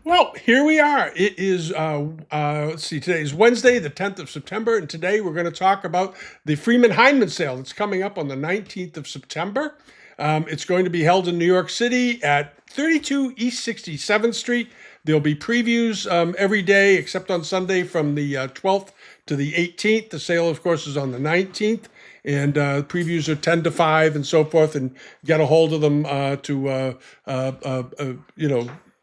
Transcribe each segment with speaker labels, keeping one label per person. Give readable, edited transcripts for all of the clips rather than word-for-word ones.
Speaker 1: Well, here we are. It is, let's see, today is Wednesday, the 10th of September, and today we're going to talk about the Freeman hindman sale that's coming up on the 19th of September. It's going to be held in New York City at 32 East 67th Street. There'll be previews every day except on Sunday from the 12th to the 18th. The sale, of course, is on the 19th. And previews are 10 to 5 and so forth, and get a hold of them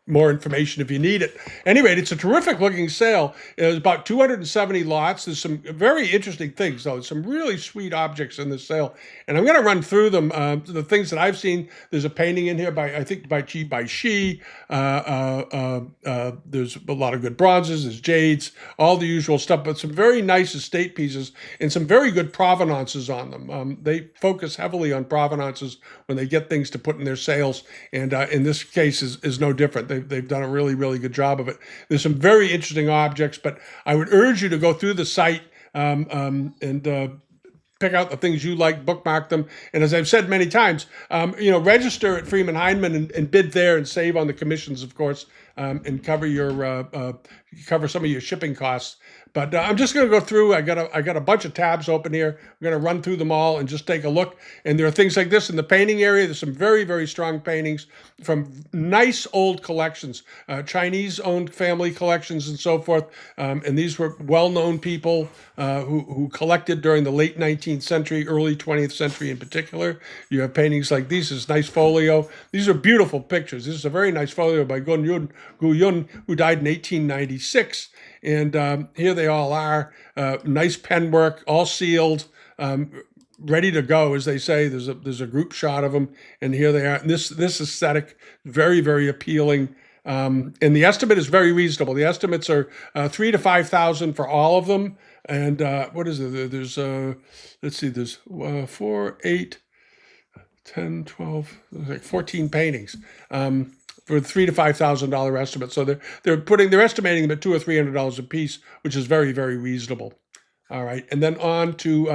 Speaker 1: more information if you need it. Anyway, it's a terrific looking sale. There's about 270 lots. There's some very interesting things, though. Some really sweet objects in this sale. And I'm going to run through them. The things that I've seen, there's a painting in here by Chi by Shi. There's a lot of good bronzes. There's Jades, all the usual stuff, but some very nice estate pieces and some very good provenances on them. They focus heavily on provenances when they get things to put in their sales. And in this case is no different. They've done a really, really good job of it. There's some very interesting objects, but I would urge you to go through the site and pick out the things you like, bookmark them. And as I've said many times, register at Freeman Hindman and bid there and save on the commissions, of course, and cover some of your shipping costs. But I'm just going to go through. I got a bunch of tabs open here. I'm going to run through them all and just take a look. And there are things like this in the painting area. There's some very, very strong paintings from nice old collections, Chinese-owned family collections and so forth. And these were well-known people who collected during the late 19th century, early 20th century in particular. You have paintings like these. This nice folio. These are beautiful pictures. This is a very nice folio by Gu Yun, who died in 1896. And here they all are, nice pen work, all sealed, ready to go, as they say. There's a group shot of them, and here they are. And this aesthetic, very, very appealing. And the estimate is very reasonable. The estimates are $3,000 to $5,000 for all of them. And what is it? There's let's see, there's 4, 8, 10, 12, like 14 paintings. For $3,000 to $5,000 estimate, so they're estimating them at $200 or $300 a piece, which is very, very reasonable. All right, and then on to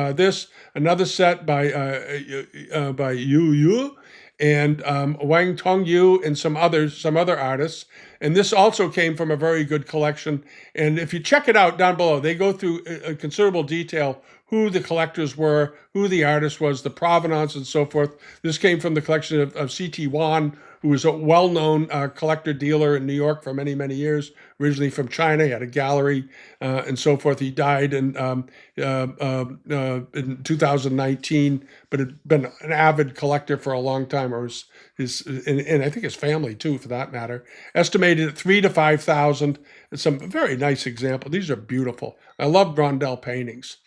Speaker 1: another set by Yu Yu and Wang Tong Yu and some other artists. And this also came from a very good collection. And if you check it out down below, they go through a considerable detail who the collectors were, who the artist was, the provenance, and so forth. This came from the collection of C.T. Wan, who was a well-known collector dealer in New York for many, many years, originally from China. He had a gallery and so forth. He died in 2019, but had been an avid collector for a long time, or and I think his family too, for that matter. Estimated at $3,000 to $5,000. And some very nice examples. These are beautiful. I love Brondel paintings.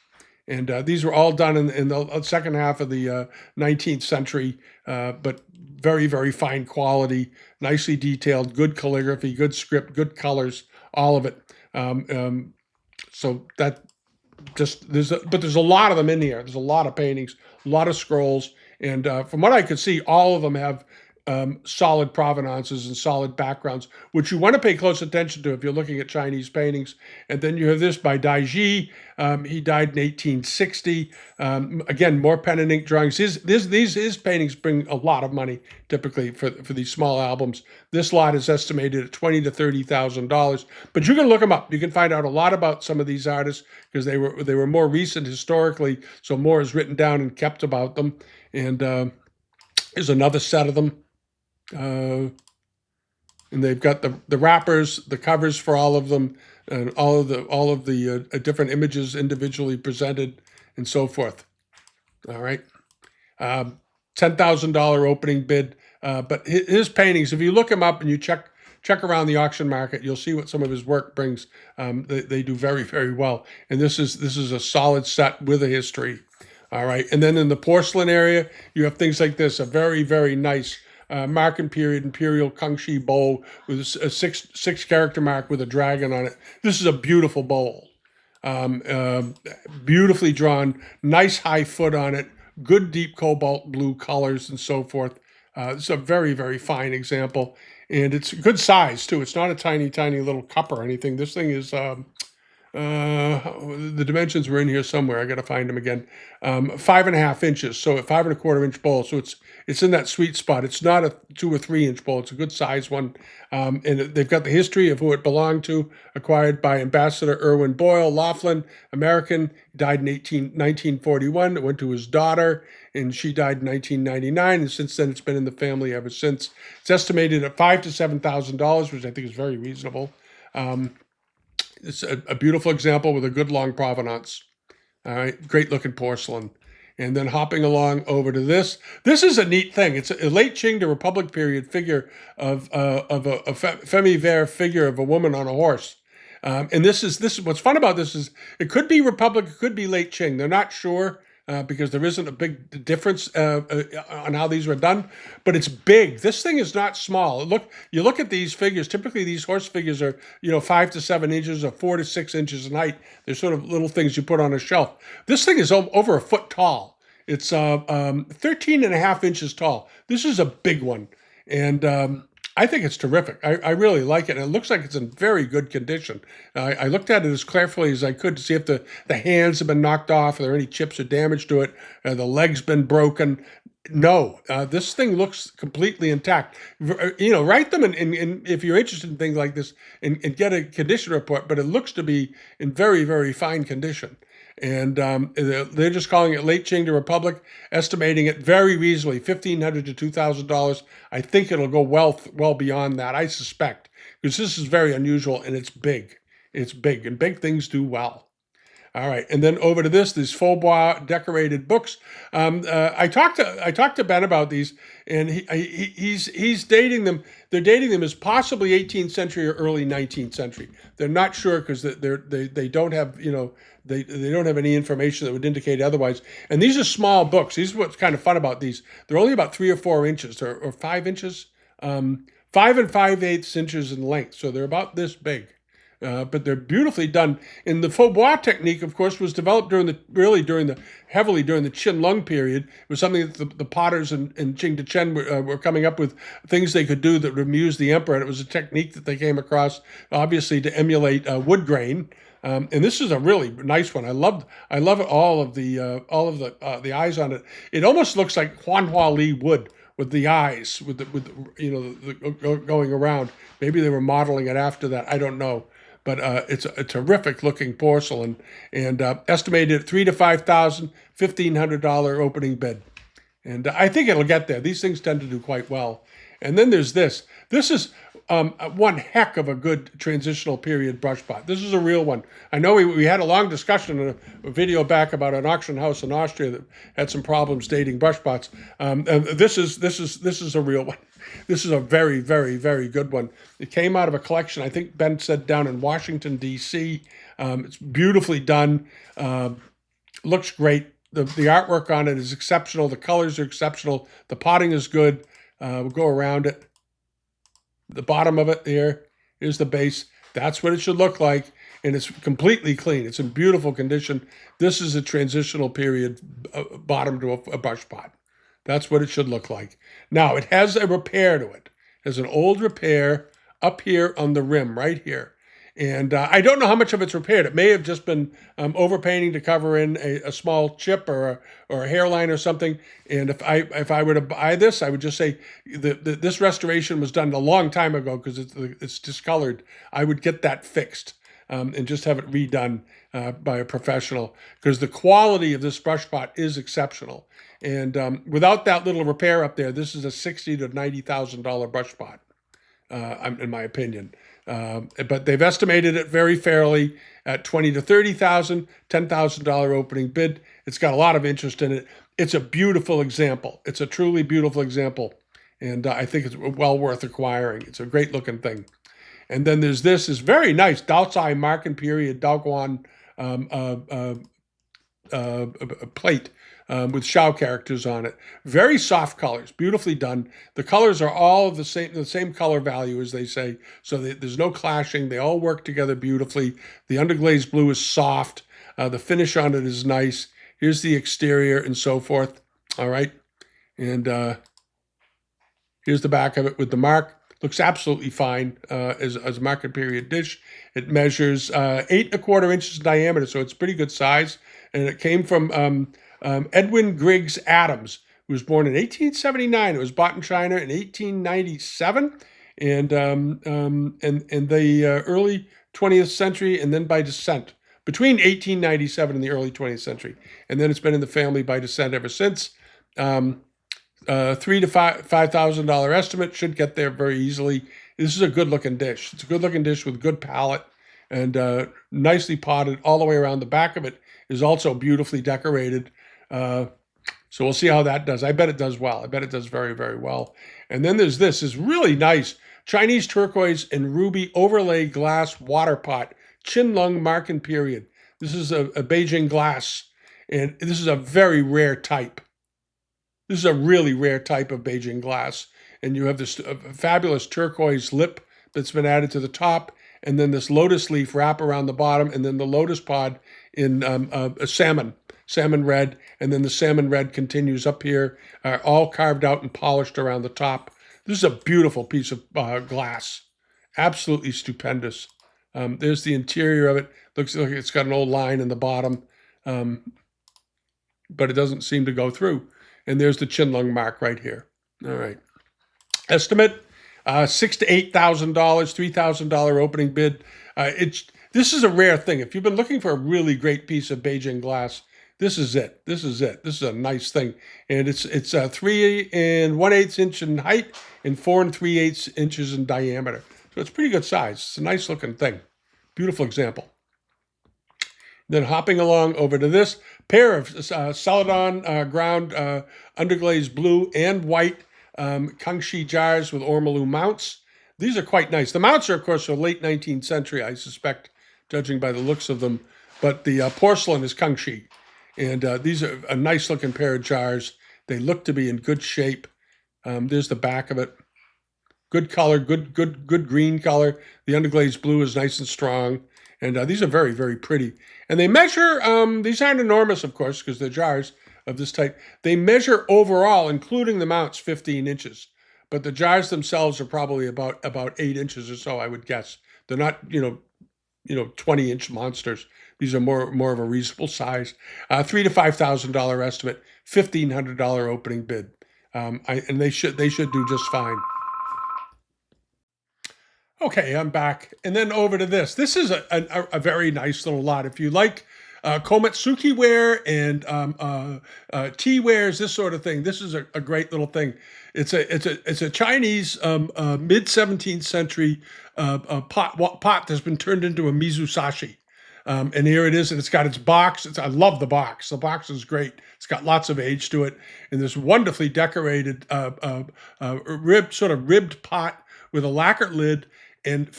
Speaker 1: And these were all done in the second half of the 19th century, but very, very fine quality, nicely detailed, good calligraphy, good script, good colors, all of it. So that just there's a lot of them in here. There's a lot of paintings, a lot of scrolls, and from what I could see, all of them have solid provenances and solid backgrounds, which you want to pay close attention to if you're looking at Chinese paintings. And then you have this by Dai Ji. He died in 1860. Again, more pen and ink drawings. His paintings bring a lot of money typically for these small albums. This lot is estimated at $20,000 to $30,000. But you can look them up. You can find out a lot about some of these artists because they were more recent historically, so more is written down and kept about them. And here's another set of them. And they've got the wrappers, the covers for all of them, and all of the different images individually presented, and so forth. All right, $10,000 opening bid. But his paintings, if you look him up and you check around the auction market, you'll see what some of his work brings. They do very, very well. And this is a solid set with a history. All right, and then in the porcelain area, you have things like this, a very, very nice Marken period imperial Kangxi bowl with a six character mark with a dragon on it. This is a beautiful bowl, beautifully drawn, nice high foot on it, good deep cobalt blue colors and so forth. It's a very, very fine example, and it's good size too. It's not a tiny, tiny little cup or anything. This thing is The dimensions were in here somewhere. I got to find them again. 5.5 inches, so a 5.25 inch bowl. So it's in that sweet spot. It's not a 2 or 3 inch bowl. It's a good size one. And they've got the history of who it belonged to. Acquired by Ambassador Irwin Boyle Laughlin, American. Died in 1941. It went to his daughter, and she died in 1999. And since then, it's been in the family ever since. It's estimated at $5,000 to $7,000, which I think is very reasonable. It's a beautiful example with a good long provenance. All right, great looking porcelain. And then hopping along over to this. This is a neat thing. It's a late Qing to Republic period figure of a femme figure of a woman on a horse. And this is what's fun about this is it could be Republic, it could be late Qing. They're not sure because there isn't a big difference on how these were done, but it's big. This thing is not small. You look at these figures. Typically, these horse figures are 5 to 7 inches or 4 to 6 inches in height. They're sort of little things you put on a shelf. This thing is over a foot tall. It's 13.5 inches tall. This is a big one, and I think it's terrific. I really like it. And it looks like it's in very good condition. I looked at it as carefully as I could to see if the hands have been knocked off, if there are any chips or damage to it, the leg's been broken. No, this thing looks completely intact. Write them, and if you're interested in things like this, and get a condition report, but it looks to be in very, very fine condition. And they're just calling it late Qing to Republic, estimating it very reasonably, $1,500 to $2,000. I think it'll go well beyond that, I suspect, because this is very unusual and it's big. It's big, and big things do well. All right, and then over to these faux bois decorated books. I talked to Ben about these, and he's dating them. They're dating them as possibly 18th century or early 19th century. They're not sure because they don't have they don't have any information that would indicate otherwise. And these are small books. These are what's kind of fun about these. They're only about 3 or 4 inches or 5 inches, 5 5/8 inches in length. So they're about this big. But they're beautifully done. And the faux bois technique, of course, was developed heavily during the Qin-Lung period. It was something that the potters in Qing to Chen were coming up with things they could do that would amuse the emperor. And it was a technique that they came across, obviously, to emulate wood grain. And this is a really nice one. I love all of the eyes on it. It almost looks like Huanhua Li wood with the eyes, with the going around. Maybe they were modeling it after that. I don't know. But it's a terrific looking porcelain, and estimated at $3,000 to $5,000, $1,500 opening bid. And I think it'll get there. These things tend to do quite well. And then there's this. This is one heck of a good transitional period brush pot. This is a real one. I know we had a long discussion in a video back about an auction house in Austria that had some problems dating brush pots. And this is a real one. This is a very, very, very good one. It came out of a collection, I think Ben said, down in Washington, D.C. It's beautifully done. Looks great. The artwork on it is exceptional. The colors are exceptional. The potting is good. We'll go around it. The bottom of it here's the base. That's what it should look like. And it's completely clean. It's in beautiful condition. This is a transitional period bottom to a brush pot. That's what it should look like. Now, it has a repair to it. It has an old repair up here on the rim, right here. And I don't know how much of it's repaired. It may have just been overpainting to cover in a small chip or a hairline or something. And if I were to buy this, I would just say this restoration was done a long time ago because it's discolored. I would get that fixed and just have it redone by a professional, because the quality of this brush pot is exceptional. And without that little repair up there, this is a $60,000 to $90,000 brush pot, in my opinion. But they've estimated it very fairly at $20,000 to $30,000, $10,000 opening bid. It's got a lot of interest in it. It's a beautiful example. It's a truly beautiful example, and I think it's well worth acquiring. It's a great looking thing. And then there's this very nice Daocai Marken period Daoguan plate with Shao characters on it. Very soft colors, beautifully done. The colors are all the same color value, as they say, so there's no clashing. They all work together beautifully. The underglaze blue is soft. The finish on it is nice. Here's the exterior and so forth. All right. And here's the back of it with the mark. Looks absolutely fine as a market period dish. It measures 8¼ inches in diameter, so it's pretty good size. And it came from Edwin Griggs Adams, who was born in 1879. It was bought in China in 1897, and in the early 20th century, and then by descent between 1897 and the early 20th century, and then it's been in the family by descent ever since. $3,000 to $5,000 estimate, should get there very easily. This is a good looking dish. It's a good looking dish with good palette and nicely potted all the way around. The back of it is also beautifully decorated. So we'll see how that does. I bet it does well. I bet it does very, very well. And then there's this is really nice Chinese turquoise and ruby overlay glass water pot, Qinlong Marken period. This is a Beijing glass, and this is a very rare type. This is a really rare type of Beijing glass. And you have this fabulous turquoise lip that's been added to the top, and then this lotus leaf wrap around the bottom, and then the lotus pod in a salmon red, and then the salmon red continues up here, all carved out and polished around the top. This is a beautiful piece of glass. Absolutely stupendous. There's the interior of it. Looks like it's got an old line in the bottom, but it doesn't seem to go through. And there's the Qinlong mark right here. All right. Estimate, $6,000 to $8,000, $3,000 opening bid. This is a rare thing. If you've been looking for a really great piece of Beijing glass, this is it. This is it. This is a nice thing. And it's 3 1/8 inch in height and 4 3/8 inches in diameter. So it's pretty good size. It's a nice looking thing. Beautiful example. Then hopping along over to this pair of Celadon ground underglazed blue and white Kangxi jars with ormolu mounts. These are quite nice. The mounts are, of course, from late 19th century, I suspect, judging by the looks of them. But the porcelain is Kangxi. And these are a nice looking pair of jars. They look to be in good shape. There's the back of it. Good color, good green color. The underglazed blue is nice and strong. And these are very, very pretty. And they measure, these aren't enormous, of course, because they're jars of this type. They measure overall, including the mounts, 15 inches. But the jars themselves are probably about 8 inches or so, I would guess. They're not, 20-inch monsters. These are more of a reasonable size. $3,000 to $5,000 estimate, $1,500 opening bid. And they should do just fine. Okay, I'm back. And then over to this. This is a very nice little lot. If you like komatsuki ware and tea wares, this sort of thing, this is a great little thing. It's a Chinese mid 17th century pot that's been turned into a mizusashi. And here it is, and it's got its box. I love the box. The box is great. It's got lots of age to it, and this wonderfully decorated ribbed pot with a lacquer lid and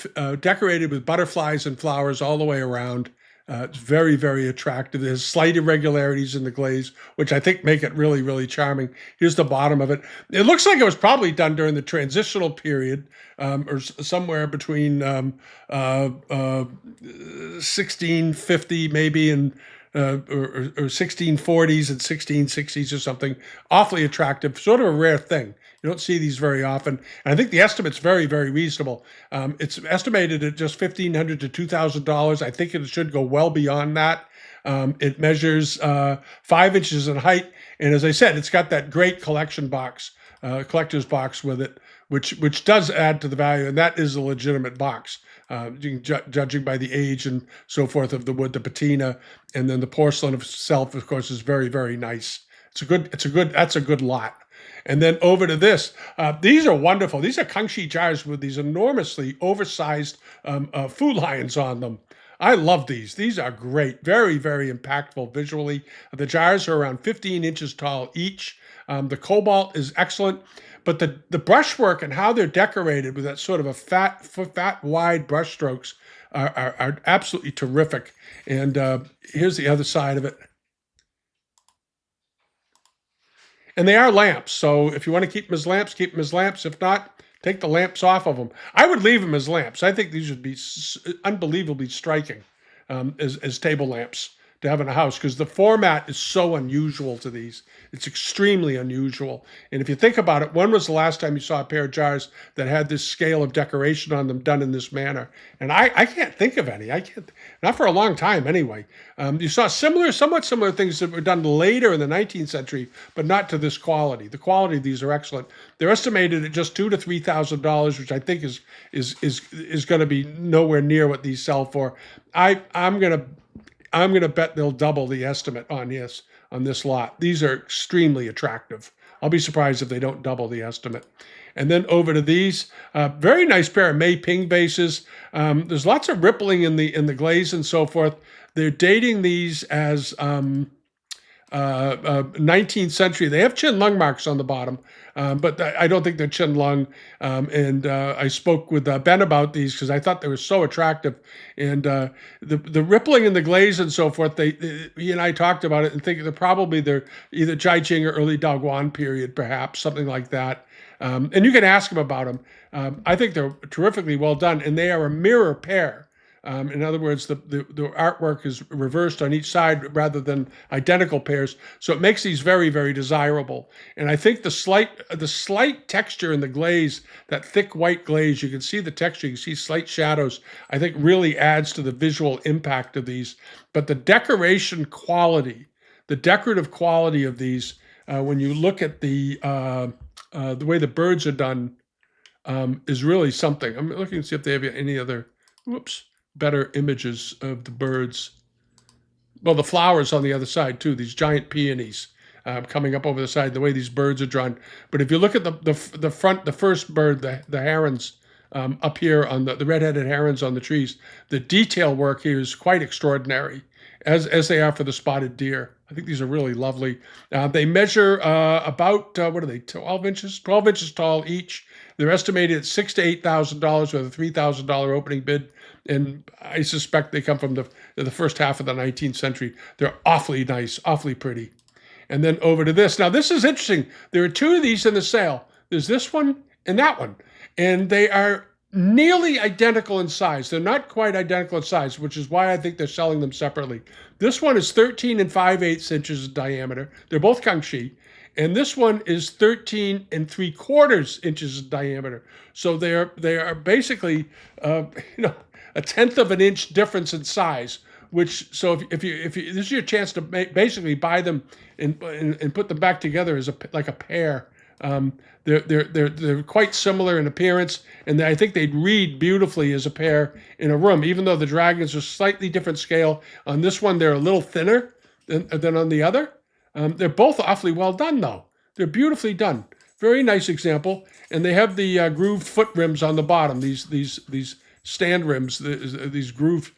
Speaker 1: decorated with butterflies and flowers all the way around. It's very, very attractive. There's slight irregularities in the glaze, which I think make it really, really charming. Here's the bottom of it. It looks like it was probably done during the transitional period, or somewhere between 1650 maybe and or 1640s and 1660s or something. Awfully attractive, sort of a rare thing. You don't see these very often. And I think the estimate's very, very reasonable. It's estimated at just $1,500 to $2,000. I think it should go well beyond that. It measures 5 inches in height. And as I said, it's got that great collector's box with it, which does add to the value. And that is a legitimate box, judging by the age and so forth of the wood, the patina, and then the porcelain itself, of course, is very, very nice. That's a good lot. And then over to this. These are wonderful. These are Kangxi jars with these enormously oversized food lions on them. I love these. These are great. Very, very impactful visually. The jars are around 15 inches tall each. The cobalt is excellent. But the brushwork and how they're decorated with that sort of a fat wide brush strokes are absolutely terrific. And here's the other side of it. And they are lamps, so if you want to keep them as lamps, keep them as lamps. If not, take the lamps off of them. I would leave them as lamps. I think these would be unbelievably striking as table lamps. to have in a house because the format is so unusual to these. It's extremely unusual. And if you think about it, when was the last time you saw a pair of jars that had this scale of decoration on them done in this manner? And I can't think of any. I can't, not for a long time anyway. You saw somewhat similar things that were done later in the 19th century, but not to this quality. The quality of these are excellent. They're estimated at just $2,000 to $3,000, which I think is going to be nowhere near what these sell for. I'm gonna bet they'll double the estimate on this lot. These are extremely attractive. I'll be surprised if they don't double the estimate. And then over to these, very nice pair of Mei Ping vases. There's lots of rippling in the glaze and so forth. They're dating these as 19th century. They have chin lung marks on the bottom, but I don't think they're chin lung. And I spoke with Ben about these because I thought they were so attractive. And the rippling in the glaze and so forth, he and I talked about it and think they're either Jiaqing or early Daoguan period, perhaps, something like that. And you can ask them about them. I think they're terrifically well done, and they are a mirror pair. In other words, the artwork is reversed on each side rather than identical pairs, so it makes these very, very desirable. And I think the slight texture in the glaze, that thick white glaze, you can see the texture, you can see slight shadows, I think really adds to the visual impact of these. But the decoration quality, the decorative quality of these, when you look at the way the birds are done, is really something. I'm looking to see if they have any other, better images of the birds. Well, the flowers on the other side too, these giant peonies coming up over the side, the way these birds are drawn. But if you look at the front, the first bird, the herons up here on the red-headed herons on the trees, the detail work here is quite extraordinary, as they are for the spotted deer. I think these are really lovely. They measure about, 12 inches? 12 inches tall each. They're estimated at $6,000 to $8,000 with a $3,000 opening bid. And I suspect they come from the first half of the 19th century. They're awfully nice, awfully pretty. And then over to this. Now, this is interesting. There are two of these in the sale. There's this one and that one. And they are nearly identical in size. They're not quite identical in size, which is why I think they're selling them separately. This one is 13 5/8 inches in diameter. They're both Kangxi. And this one is 13 3/4 inches in diameter. So they are basically, a tenth of an inch difference in size. So if you this is your chance to basically buy them and put them back together as like a pair. They're quite similar in appearance, and I think they'd read beautifully as a pair in a room, even though the dragons are slightly different scale. On this one, they're a little thinner than on the other. They're both awfully well done, though. They're beautifully done. Very nice example, and they have the grooved foot rims on the bottom. These stand rims, these grooved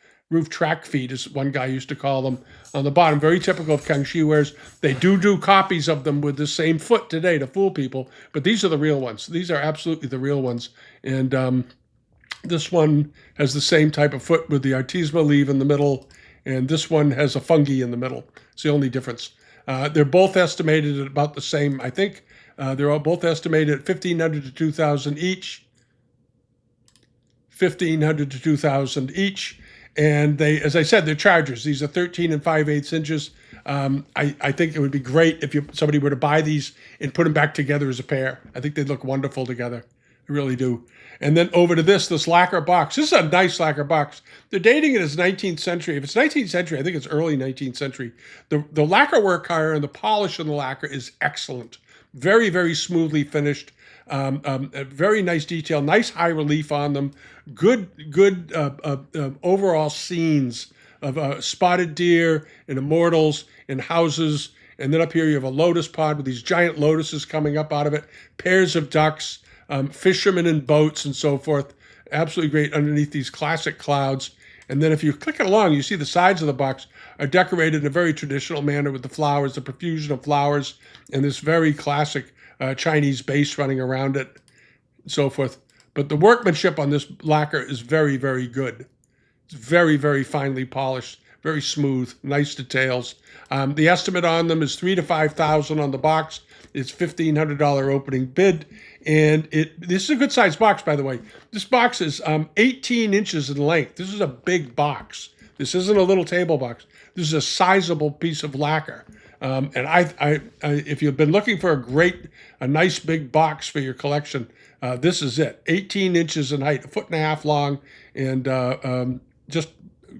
Speaker 1: track feet, as one guy used to call them, on the bottom. Very typical of Kangxi wares. They do copies of them with the same foot today to fool people, but these are the real ones. These are absolutely the real ones. And this one has the same type of foot with the artismo leaf in the middle, and this one has a fungi in the middle. It's the only difference. They're both estimated at about the same, I think. They're all both estimated at $1,500 to $2,000 each. $1,500 to $2,000 each. And they, as I said, they're chargers. These are 13 5/8 inches. I think it would be great if somebody were to buy these and put them back together as a pair. I think they'd look wonderful together. I really do. And then over to this lacquer box. This is a nice lacquer box. They're dating it as 19th century. If it's 19th century, I think it's early 19th century. The lacquer work here and the polish on the lacquer is excellent. Very, very smoothly finished. Very nice detail, nice high relief on them. Good overall scenes of spotted deer and immortals and houses. And then up here you have a lotus pond with these giant lotuses coming up out of it. Pairs of ducks, fishermen in boats and so forth. Absolutely great underneath these classic clouds. And then if you click it along, you see the sides of the box are decorated in a very traditional manner with the flowers, the profusion of flowers, and this very classic Chinese base running around it, and so forth. But the workmanship on this lacquer is very, very good. It's very, very finely polished, very smooth, nice details. The estimate on them is $3,000 to $5,000 on the box. It's $1,500 opening bid, and this is a good sized box, by the way. This box is 18 inches in length. This is a big box. This isn't a little table box. This is a sizable piece of lacquer. And if you've been looking for a nice big box for your collection, this is it. 18 inches in height, a foot and a half long, and just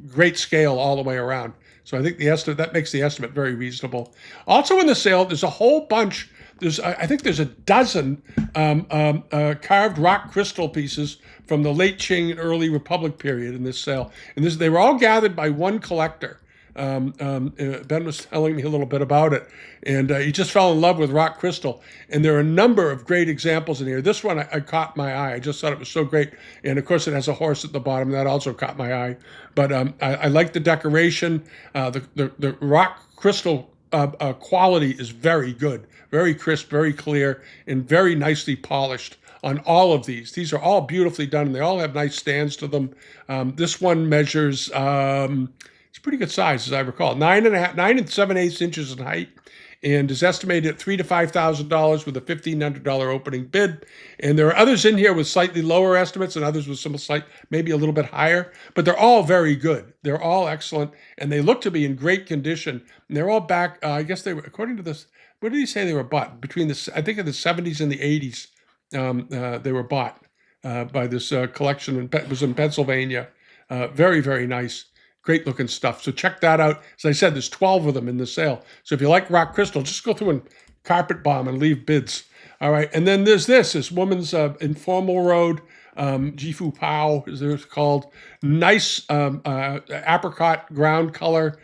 Speaker 1: great scale all the way around. So I think that makes the estimate very reasonable. Also in the sale, there's a whole bunch. I think there's a dozen carved rock crystal pieces from the late Qing and early Republic period in this sale. And they were all gathered by one collector. Ben was telling me a little bit about it, and he just fell in love with rock crystal. And there are a number of great examples in here. This one I caught my eye. I just thought it was so great. And of course, it has a horse at the bottom. That also caught my eye. But I like the decoration. The rock crystal quality is very good, very crisp, very clear, and very nicely polished on all of these. These are all beautifully done, and they all have nice stands to them. This one measures, it's a pretty good size, as I recall, 9 and 7/8 inches in height, and is estimated at $3,000 to $5,000 with a $1,500 opening bid. And there are others in here with slightly lower estimates and others with some maybe a little bit higher, but they're all very good. They're all excellent, and they look to be in great condition. And they're all back, I guess they were, according to this, what did he say they were bought? I think in the 70s and the 80s, they were bought by this collection. It was in Pennsylvania. Very, very nice. Great looking stuff. So check that out. As I said, there's 12 of them in the sale. So if you like rock crystal, just go through and carpet bomb and leave bids. All right. And then there's this woman's informal road, Jifu Pao, as it's called. Nice apricot ground color,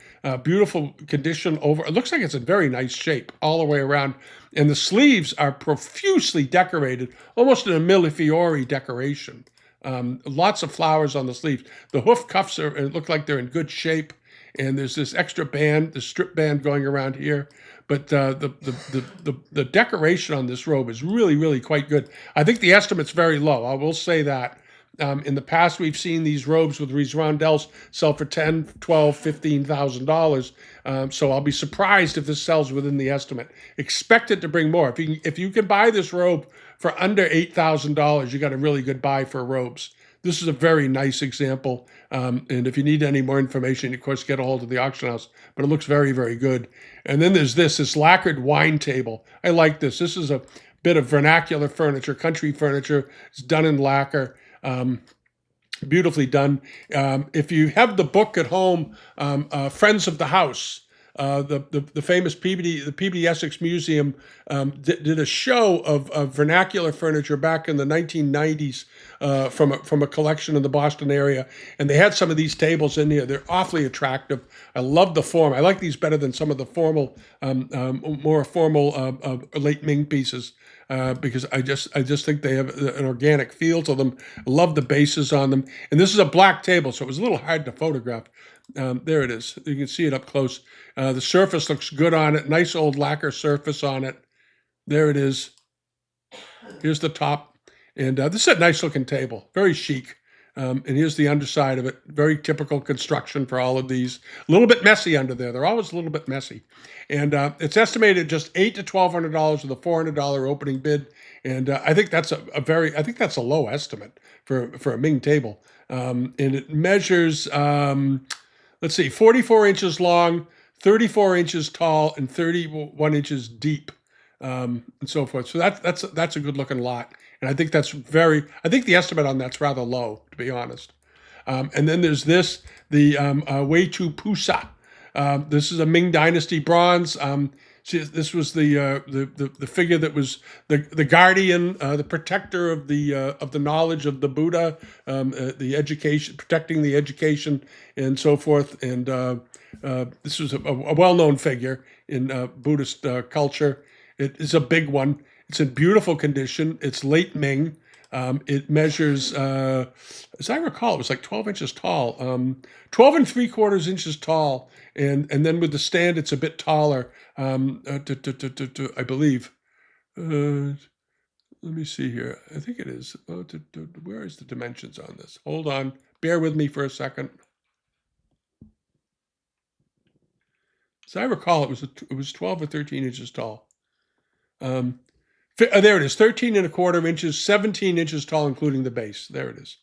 Speaker 1: beautiful condition over. It looks like it's in very nice shape all the way around. And the sleeves are profusely decorated, almost in a millefiori decoration. Lots of flowers on the sleeves. The hoof cuffs look like they're in good shape, and there's this extra band, the strip band going around here. But the decoration on this robe is really, really quite good. I think the estimate's very low. I will say that. In the past, we've seen these robes with these rondelles sell for $10,000, $12,000, $15,000. So I'll be surprised if this sells within the estimate. Expect it to bring more. If you can buy this robe for under $8,000, you got a really good buy for robes. This is a very nice example. And if you need any more information, of course, get a hold of the auction house. But it looks very, very good. And then there's this lacquered wine table. I like this. This is a bit of vernacular furniture, country furniture. It's done in lacquer. Beautifully done. If you have the book at home, Friends of the House, the famous the Peabody Essex Museum did a show of vernacular furniture back in the 1990s from a collection in the Boston area, and they had some of these tables in here. They're awfully attractive. I love the form. I like these better than some of the more formal late Ming pieces. Because I just think they have an organic feel to them. I love the bases on them. And this is a black table, so it was a little hard to photograph. There it is. You can see it up close. The surface looks good on it. Nice old lacquer surface on it. There it is. Here's the top. And this is a nice looking table. Very chic. And here's the underside of it. Very typical construction for all of these. A little bit messy under there. They're always a little bit messy. And it's estimated just $800 to $1,200 with a $400 opening bid. And I think that's a low estimate for a Ming table. And it measures, 44 inches long, 34 inches tall, and 31 inches deep, and so forth. So that's a good looking lot. And I think the estimate on that's rather low, to be honest. And then there's the Wei Tu Pusa. This is a Ming Dynasty bronze. This was the figure that was the guardian, the protector of the knowledge of the Buddha, the education, protecting the education, and so forth. And this was a well-known figure in Buddhist culture. It is a big one. It's in beautiful condition. It's late Ming. It measures, as I recall, it was like 12 inches tall, 12 and 3/4 inches tall. And then with the stand, it's a bit taller, I believe. Let me see here. I think it is. Where is the dimensions on this? Hold on. Bear with me for a second. As I recall, it was 12 or 13 inches tall. There it is, 13 1/4 inches, 17 inches tall, including the base. There it is.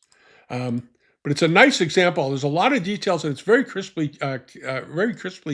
Speaker 1: but it's a nice example. There's a lot of details, and it's very crisply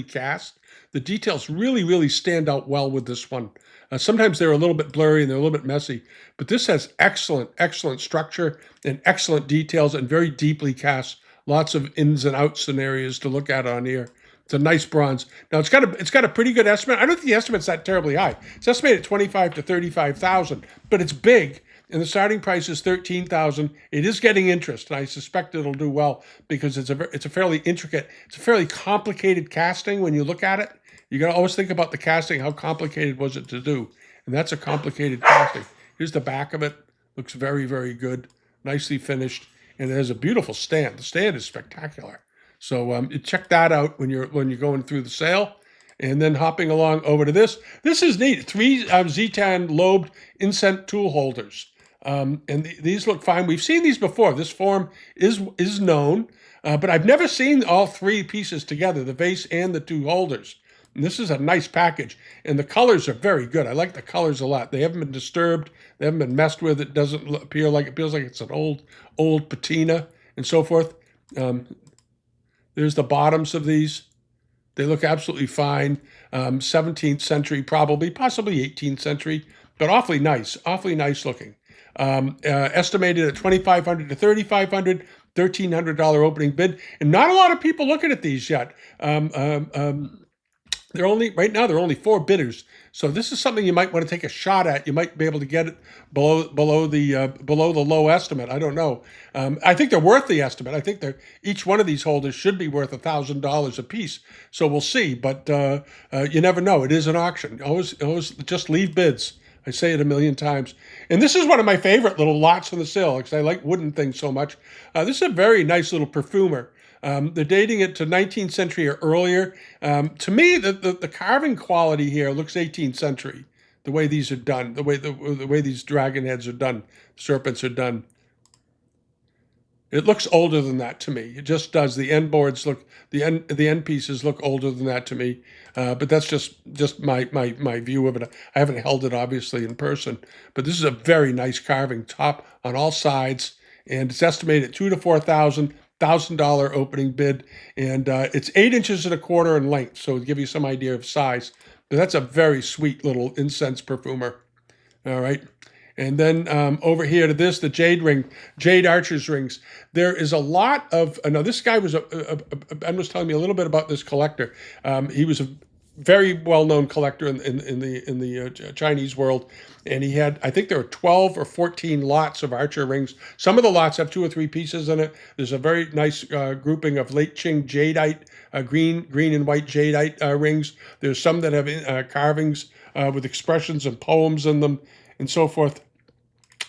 Speaker 1: cast. The details really, really stand out well with this one. Sometimes they're a little bit blurry and they're a little bit messy, but this has excellent, excellent structure and excellent details and very deeply cast. Lots of ins and outs and areas to look at on here. It's a nice bronze. Now it's got a pretty good estimate. I don't think the estimate's that terribly high. It's estimated at 25 to 35,000, but it's big. And the starting price is 13,000. It is getting interest, and I suspect it'll do well because it's a fairly intricate, it's a fairly complicated casting when you look at it. You got to always think about the casting. How complicated was it to do? And that's a complicated casting. Here's the back of it. Looks very, very good, nicely finished, and it has a beautiful stand. The stand is spectacular. So you check that out when you're going through the sale. And then hopping along over to this. This is neat. 3 Zetan lobed inset tool holders. These look fine. We've seen these before. This form is known, but I've never seen all 3 pieces together, the vase and the 2 holders. And this is a nice package, and the colors are very good. I like the colors a lot. They haven't been disturbed. They haven't been messed with. It doesn't appear like it feels like it's an old patina and so forth. There's the bottoms of these. They look absolutely fine. 17th century, possibly 18th century, but awfully nice looking. Estimated at $2,500 to $3,500, $1,300 opening bid, and not a lot of people looking at these yet. Right now there are only 4 bidders, so this is something you might want to take a shot at. You might be able to get it below the low estimate. I don't know. I think they're worth the estimate. I think each one of these holders should be worth $1,000 a piece. So we'll see, but you never know. It is an auction. Always just leave bids. I say it a million times. And this is one of my favorite little lots on the sale because I like wooden things so much. This is a very nice little perfumer. They're dating it to 19th century or earlier. To me, the carving quality here looks 18th century. The way these are done, the way these dragon heads are done, serpents are done. It looks older than that to me. It just does. The end boards look, the end pieces look older than that to me. But that's just my view of it. I haven't held it obviously in person, but this is a very nice carving, top on all sides, and it's estimated at $2,000 to $4,000. $1,000 opening bid, and it's 8 inches and a quarter in length, so to give you some idea of size. But that's a very sweet little incense perfumer. All right. And then over here to this, the Jade ring, Jade archer's rings. There is a lot of, now this guy was, Ben was telling me a little bit about this collector. He was a very well-known collector in the Chinese world, and he had, I think there were 12 or 14 lots of archer rings. Some of the lots have 2 or 3 pieces in it. There's a very nice grouping of late Qing jadeite, green and white jadeite rings. There's some that have carvings with expressions and poems in them and so forth.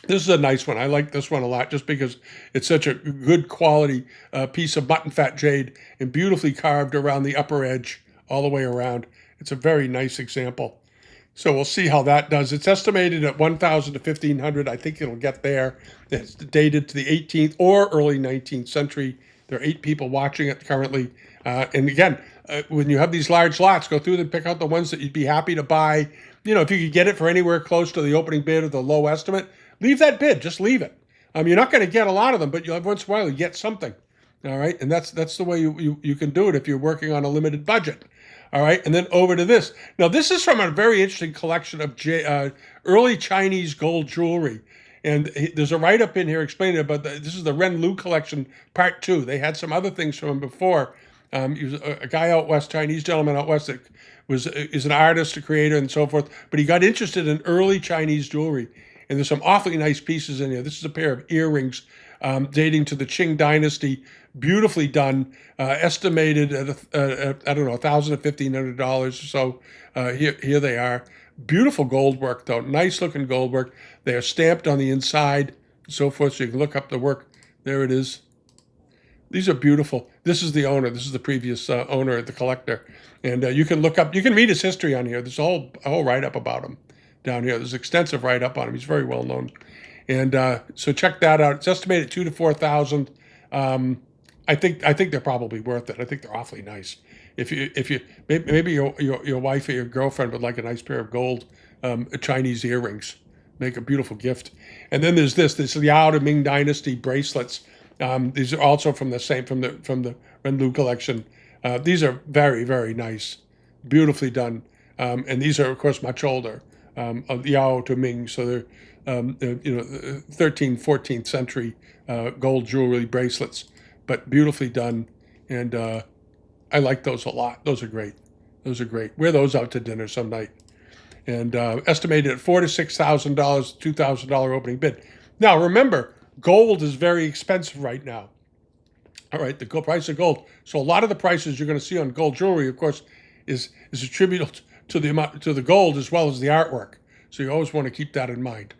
Speaker 1: This is a nice one. I like this one a lot just because it's such a good quality piece of mutton fat jade and beautifully carved around the upper edge all the way around. It's a very nice example. So we'll see how that does. It's estimated at $1,000 to $1,500. I think it'll get there. It's dated to the 18th or early 19th century. There are 8 people watching it currently. And again, when you have these large lots, go through them, pick out the ones that you'd be happy to buy. You know, if you could get it for anywhere close to the opening bid or the low estimate, leave that bid. Just leave it. You're not going to get a lot of them, but every once in a while you get something. All right, and that's the way you can do it if you're working on a limited budget. All right, and then over to this. Now, this is from a very interesting collection of early Chinese gold jewelry. And there's a write-up in here explaining about this is the Ren Lu collection, part 2. They had some other things from him before. He was a guy out west, Chinese gentleman out west that is an artist, a creator, and so forth. But he got interested in early Chinese jewelry. And there's some awfully nice pieces in here. This is a pair of earrings dating to the Qing dynasty, beautifully done, estimated at I don't know, $1,000 to $1,500 or so. Here they are. Beautiful gold work, though. Nice looking gold work. They are stamped on the inside, and so forth, so you can look up the work. There it is. These are beautiful. This is the owner. This is the previous owner, the collector. And you can look up, you can read his history on here. There's a whole write-up about him down here. There's an extensive write-up on him. He's very well known. And so check that out. It's estimated $2,000 to $4,000. I think they're probably worth it. I think they're awfully nice. If you maybe your wife or your girlfriend would like a nice pair of gold Chinese earrings, make a beautiful gift. And then there's this Liao to Ming Dynasty bracelets. These are also from the Renlu collection. These are very, very nice, beautifully done. And these are, of course, much older, of Yao to Ming. So they're 13th, 14th century gold jewelry bracelets, but beautifully done. And I like those a lot. Those are great. Those are great. Wear those out to dinner some night. And estimated at $4,000 to $6,000, $2,000 opening bid. Now, remember, gold is very expensive right now. All right, the price of gold. So a lot of the prices you're going to see on gold jewelry, of course, is attributable to the gold as well as the artwork. So you always want to keep that in mind.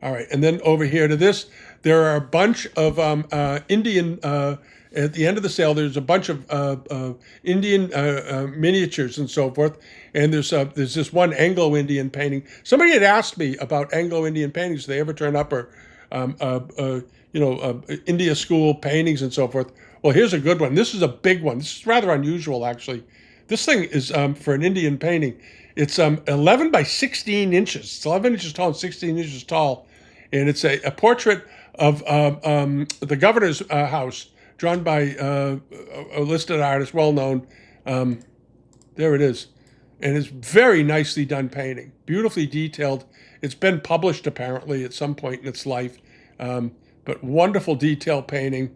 Speaker 1: All right, and then over here to this, there are a bunch of Indian. At the end of the sale, there's a bunch of Indian miniatures and so forth. And there's this one Anglo-Indian painting. Somebody had asked me about Anglo-Indian paintings. Do they ever turn up, or India school paintings and so forth? Well, here's a good one. This is a big one. This is rather unusual, actually. This thing is for an Indian painting. It's 11 by 16 inches. It's 11 inches tall and 16 inches tall. And it's a portrait of the governor's house, drawn by a listed artist, well known. There it is. And it's very nicely done painting, beautifully detailed. It's been published apparently at some point in its life, but wonderful detail painting,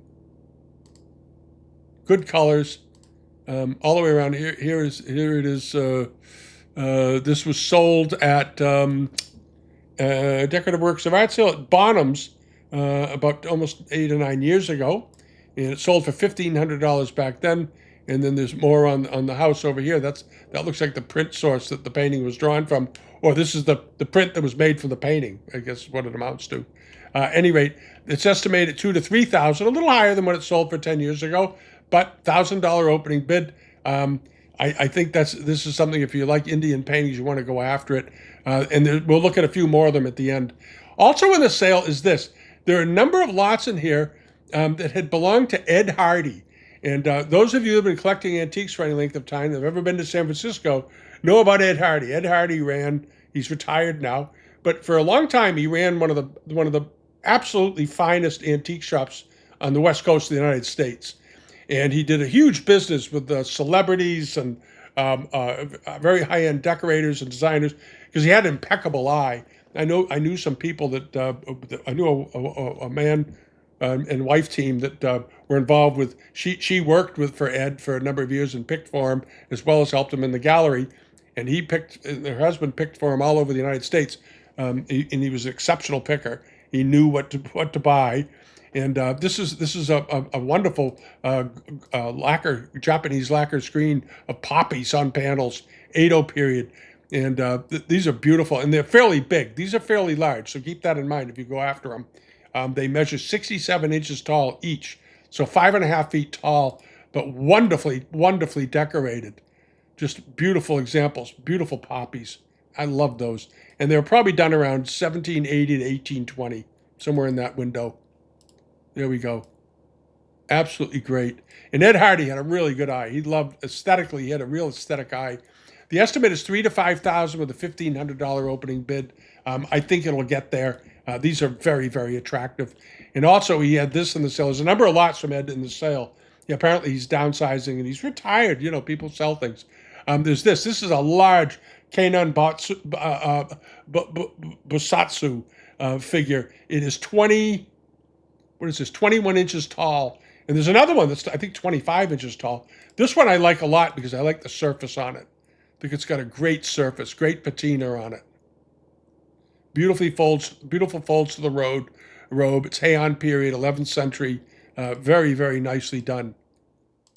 Speaker 1: good colors, all the way around. Here it is. This was sold at Decorative Works of Art sale at Bonham's about almost 8 or 9 years ago, and it sold for $1,500 back then. And then there's more on the house over here. That looks like the print source that the painting was drawn from, or this is the print that was made from the painting, I guess is what it amounts to. Any rate, it's estimated $2,000 to $3,000, a little higher than what it sold for 10 years ago, but $1,000 opening bid. I think this is something, if you like Indian paintings, you want to go after it. And we'll look at a few more of them at the end. Also in the sale is this. There are a number of lots in here that had belonged to Ed Hardy. And those of you who have been collecting antiques for any length of time, that have ever been to San Francisco, know about Ed Hardy. Ed Hardy he's retired now, but for a long time he ran one of the absolutely finest antique shops on the West Coast of the United States. And he did a huge business with celebrities and very high-end decorators and designers, because he had an impeccable eye. I knew some people that I knew a man and wife team that were involved with. She worked for Ed for a number of years and picked for him, as well as helped him in the gallery. And her husband picked for him all over the United States. And he was an exceptional picker. He knew what to buy. And this is a wonderful lacquer, Japanese lacquer screen of poppies on panels, Edo period. And these are beautiful, and they're fairly big. These are fairly large, so keep that in mind if you go after them. They measure 67 inches tall each, so 5.5 feet tall, but wonderfully, wonderfully decorated. Just beautiful examples, beautiful poppies. I love those. And they were probably done around 1780 to 1820, somewhere in that window. There we go. Absolutely great. And Ed Hardy had a really good eye. He loved aesthetically. He had a real aesthetic eye. The estimate is $3,000 to $5,000 with a $1,500 opening bid. I think it'll get there. These are very, very attractive. And also, he had this in the sale. There's a number of lots from Ed in the sale. Apparently, he's downsizing and he's retired. People sell things. There's this. This is a large Keinan Bosatsu figure. It is 21 inches tall. And there's another one that's, I think, 25 inches tall. This one I like a lot because I like the surface on it. I think it's got a great surface, great patina on it. Beautiful folds to the robe. It's Heian period, 11th century. Very, very nicely done.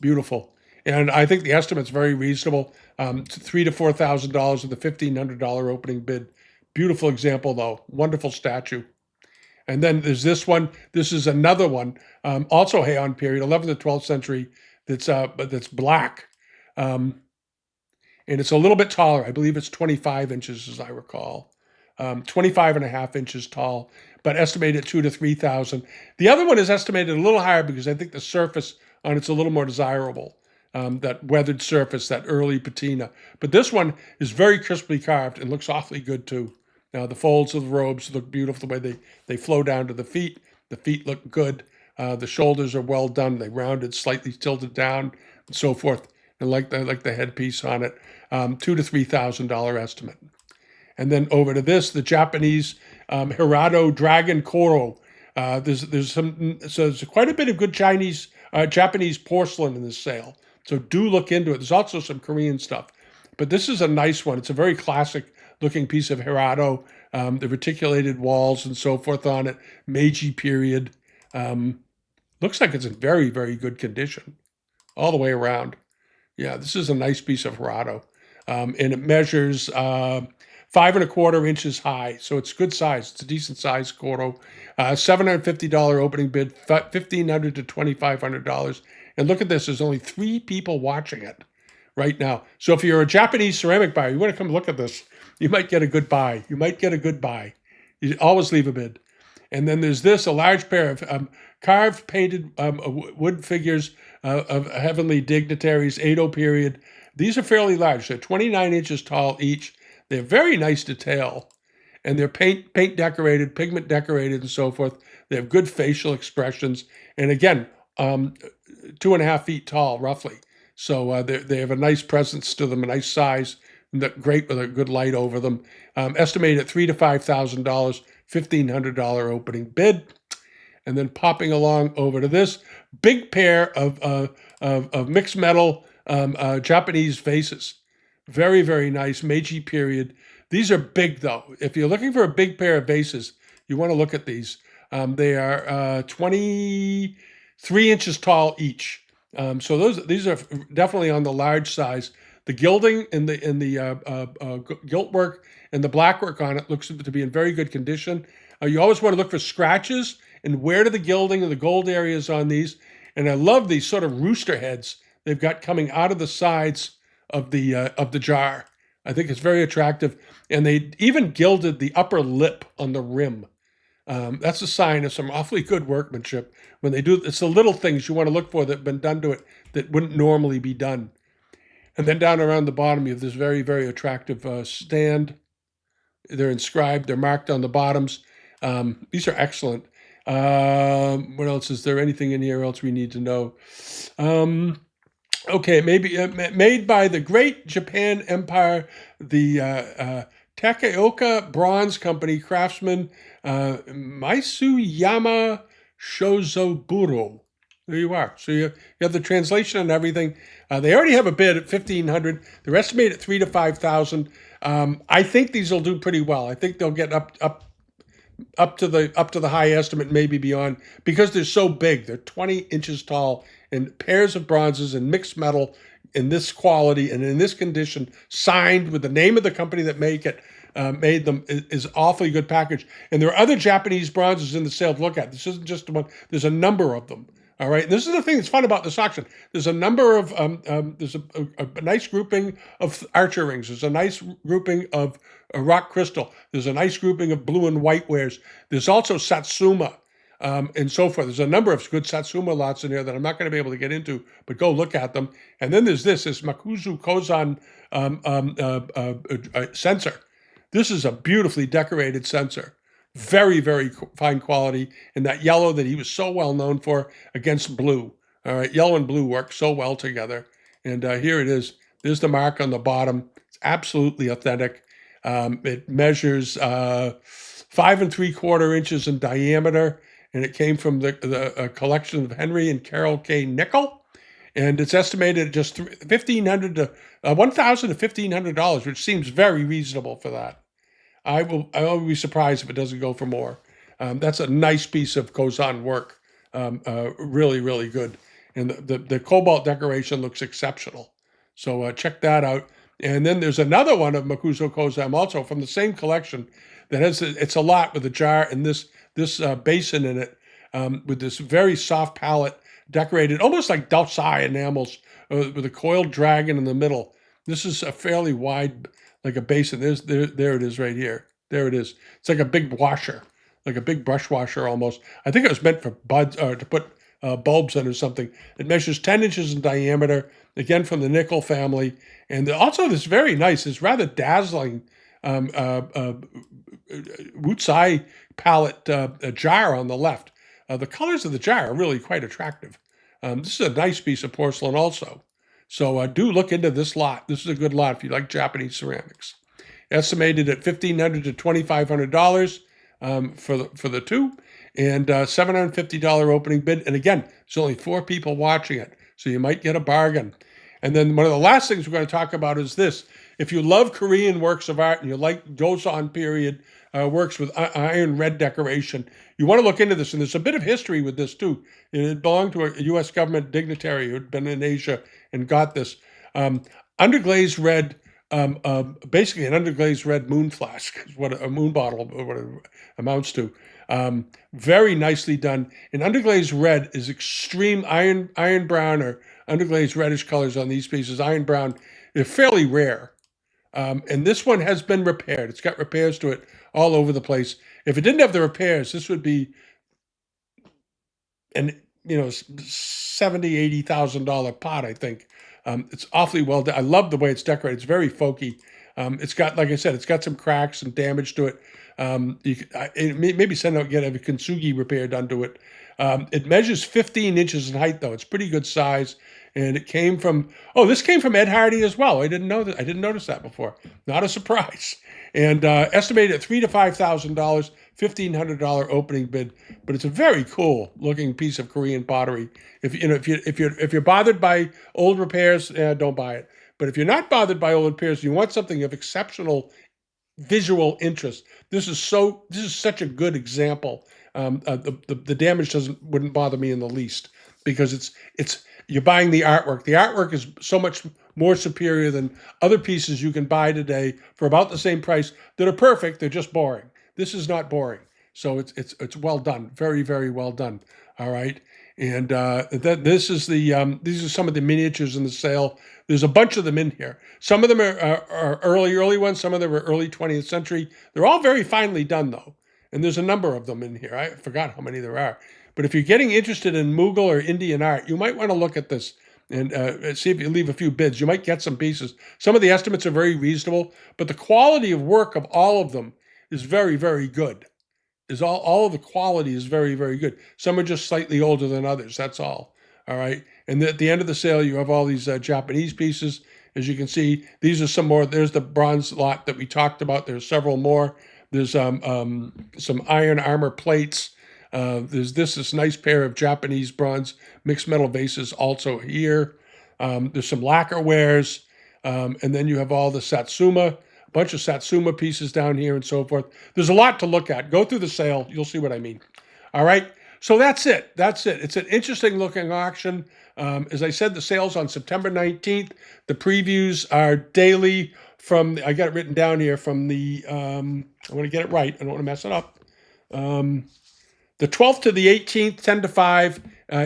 Speaker 1: Beautiful. And I think the estimate's very reasonable. $3,000 to $4,000 with a $1,500 opening bid. Beautiful example, though. Wonderful statue. And then there's this one. This is another one, also Heian period, 11th to 12th century. That's black. And it's a little bit taller. I believe it's 25 inches, as I recall. 25.5 inches tall, but estimated at $2,000 to $3,000. The other one is estimated a little higher because I think the surface on it's a little more desirable. That weathered surface, that early patina. But this one is very crisply carved and looks awfully good too. Now the folds of the robes look beautiful the way they flow down to the feet. The feet look good. The shoulders are well done. They rounded, slightly tilted down, and so forth. And like the headpiece on it, $2,000 to $3,000 estimate. And then over to this, the Japanese Hirado Dragon Koro. There's quite a bit of good Japanese porcelain in this sale. So do look into it. There's also some Korean stuff, but this is a nice one. It's a very classic looking piece of Hirado. The reticulated walls and so forth on it, Meiji period. Looks like it's in very, very good condition all the way around. Yeah, this is a nice piece of Hirado. And it measures 5¼ inches high, so it's good size. It's a decent size Koro. $750 opening bid, $1,500 to $2,500. And look at this, there's only 3 people watching it right now. So if you're a Japanese ceramic buyer, you want to come look at this, you might get a good buy. You always leave a bid. And then there's this, a large pair of carved, painted wood figures of heavenly dignitaries, Edo period. These are fairly large. They're 29 inches tall each. They're very nice detail. And they're paint decorated, pigment decorated, and so forth. They have good facial expressions. And again, 2.5 feet tall, roughly. So they have a nice presence to them, a nice size, great with a good light over them. Estimated at $3,000 to $5,000, $1,500 opening bid. And then popping along over to this big pair of mixed metal Japanese vases. Very, very nice, Meiji period. These are big though. If you're looking for a big pair of vases, you want to look at these. They are 23 inches tall each. So these are definitely on the large size. The gilding and the gilt work and the black work on it looks to be in very good condition. You always want to look for scratches and wear to the gilding and the gold areas on these. And I love these sort of rooster heads they've got coming out of the sides of the jar. I think it's very attractive. And they even gilded the upper lip on the rim. That's a sign of some awfully good workmanship. When they do, it's the little things you want to look for that have been done to it that wouldn't normally be done. And then down around the bottom, you have this very, very attractive stand. They're inscribed. They're marked on the bottoms. These are excellent. What else? Is there anything in here else we need to know? Okay, maybe made by the Great Japan Empire, the Takeoka Bronze Company craftsman Maisuyama Shozoburo. There you are. So you have the translation and everything. They already have a bid at $1,500. They're estimated at $3,000 to $5,000. I think these will do pretty well. I think they'll get up to the high estimate, maybe beyond, because they're so big. They're 20 inches tall, and pairs of bronzes and mixed metal in this quality and in this condition, signed with the name of the company that made them, is awfully good package. And there are other Japanese bronzes in the sale to look at. This isn't just one. There's a number of them. All right. And this is the thing that's fun about this auction. There's a number of there's a nice grouping of archer rings. There's a nice grouping of rock crystal. There's a nice grouping of blue and white wares. There's also Satsuma and so forth. There's a number of good Satsuma lots in here that I'm not going to be able to get into, but go look at them. And then there's this Makuzu Kozan censer. This is a beautifully decorated censer. Very, very fine quality, and that yellow that he was so well known for against blue. All right, yellow and blue work so well together. And here it is. There's the mark on the bottom. It's absolutely authentic. It measures 5¾ inches in diameter, and it came from the collection of Henry and Carol K. Nickel. And it's estimated at just $1,500 to $1,000 to $1,500, which seems very reasonable for that. I will be surprised if it doesn't go for more. That's a nice piece of Kozan work. Really, really good. And the cobalt decoration looks exceptional. So check that out. And then there's another one of Makuzo Kozan also from the same collection that has, it's a lot with a jar and this basin in it with this very soft palette decorated almost like Dosai enamels with a coiled dragon in the middle. This is a fairly wide, like a basin. There it is right here. There it is. It's like a big washer, like a big brush washer almost. I think it was meant for buds or to put bulbs in or something. It measures 10 inches in diameter, again from the nickel family. And also this very nice, this rather dazzling Wutsai palette jar on the left. The colors of the jar are really quite attractive. This is a nice piece of porcelain also. So do look into this lot. This is a good lot if you like Japanese ceramics. Estimated at $1,500 to $2,500 for the two, and $750 opening bid. And again, there's only 4 people watching it, so you might get a bargain. And then one of the last things we're going to talk about is this. If you love Korean works of art and you like Joseon period works with iron red decoration, you want to look into this. And there's a bit of history with this too. It belonged to a U.S. government dignitary who had been in Asia and got this. Underglazed red, basically an underglazed red moon flask is what a moon bottle what it amounts to. Very nicely done. And underglazed red is extreme iron brown or underglazed reddish colors on these pieces. Iron brown, they're fairly rare. And this one has been repaired. It's got repairs to it all over the place. If it didn't have the repairs, this would be an $70,000, $80,000 pot, I think. It's awfully well done. I love the way it's decorated. It's very folky. It's got, like I said, it's got some cracks and damage to it. Maybe send out get a kintsugi repair done to it. It measures 15 inches in height, though. It's pretty good size. And it came from, this came from Ed Hardy as well. I didn't know that. I didn't notice that before. Not a surprise. And estimated at $3,000 to $5,000, $1,500 opening bid. But it's a very cool looking piece of Korean pottery. If you're bothered by old repairs, don't buy it. But if you're not bothered by old repairs, you want something of exceptional visual interest. This is such a good example. The damage wouldn't bother me in the least, because you're buying the artwork. The artwork is so much more superior than other pieces you can buy today for about the same price that are perfect. They're just boring. This is not boring. So it's well done. Very, very well done. All right. And these are some of the miniatures in the sale. There's a bunch of them in here. Some of them are early ones. Some of them are early 20th century. They're all very finely done, though. And there's a number of them in here. I forgot how many there are. But if you're getting interested in Mughal or Indian art, you might want to look at this and see if you leave a few bids. You might get some pieces. Some of the estimates are very reasonable, but the quality of work of all of them is very, very good. All of the quality is very, very good. Some are just slightly older than others. That's all. All right. And at the end of the sale, you have all these Japanese pieces. As you can see, these are some more. There's the bronze lot that we talked about. There's several more. There's some iron armor plates. There's this nice pair of Japanese bronze mixed metal vases also here. There's some lacquer wares. And then you have all the Satsuma, a bunch of Satsuma pieces down here and so forth. There's a lot to look at. Go through the sale. You'll see what I mean. All right. So that's it. It's an interesting looking auction. As I said, the sale's on September 19th. The previews are daily I got it written down here from I want to get it right. I don't want to mess it up. The 12th to the 18th, 10 to 5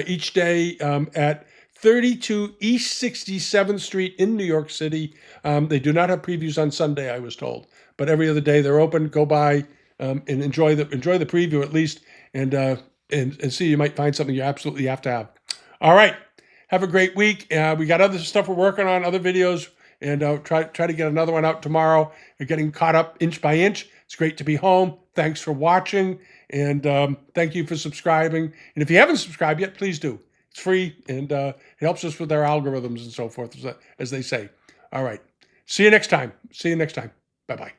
Speaker 1: each day at 32 East 67th Street in New York City. They do not have previews on Sunday, I was told, but every other day they're open. Go by and enjoy the preview at least, and see, you might find something you absolutely have to have. All right, have a great week. We got other stuff we're working on, other videos, and try to get another one out tomorrow. You're getting caught up inch by inch. It's great to be home. Thanks for watching, and thank you for subscribing. And if you haven't subscribed yet, please do. It's free, and it helps us with our algorithms and so forth, as they say. All right. See you next time. Bye-bye.